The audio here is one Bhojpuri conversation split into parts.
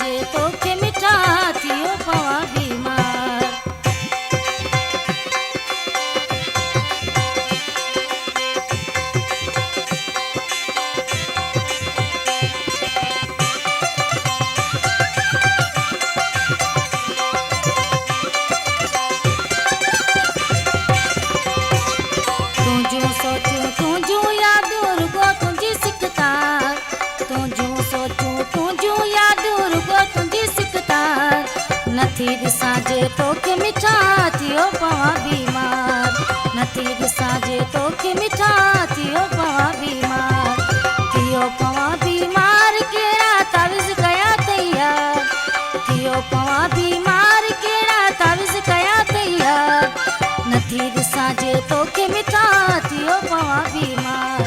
जे तोखे मिठा थियो पवां बीमार। तुंहिंजूं सोचूं तुंहिंजूं यादूं रुगो तुंहिंजी सिकतार, तुंहिंजूं सोचूं तुंहिंजूं यादूं रुगो तुंहिंजी सिकतार। नथी ॾिसां जे तोखे मिठा थियो पवां बीमार, नथी ॾिसां जे तोखे मिठा थियो पवां बीमार। थियो पवां बीमार कहिड़ा तावीज़ कया तैयार, थियो पवां बीमार कहिड़ा तावीज़ कया तैयार। नथी ॾिसां जे तोखे मिठा थियो पवां बीमार,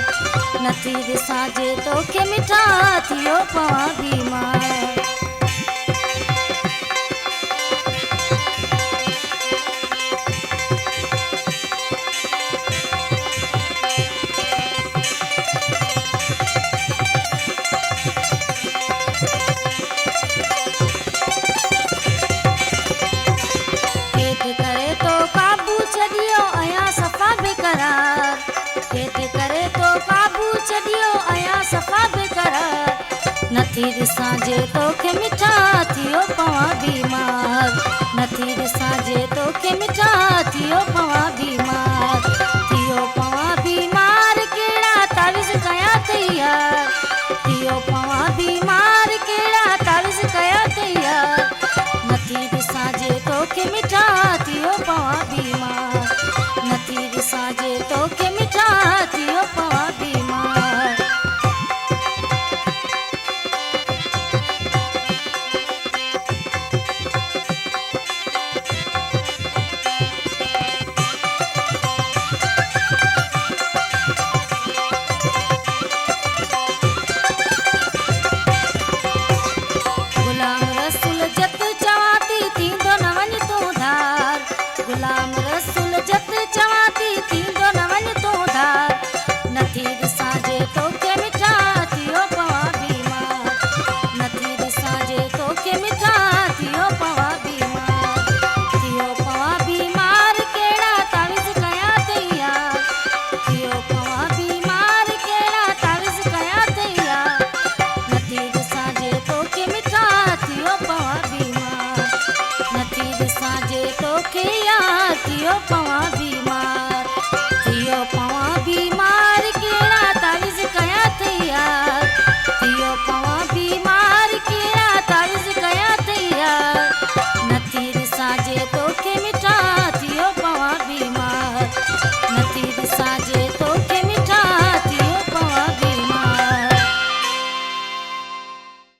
नथी ॾिसां जे तोखे मिठा थियो पवां बीमार। केत करे तो काबू छॾियो आहियां सफ़ा बेकरार, केत करे तो काबू छॾियो आहियां सफ़ा बेकरार। नथी ॾिसां जे तोखे मिठा थियो पवां बीमार, नथी ॾिसां जे तोखे मिठा थियो पवां बीमार।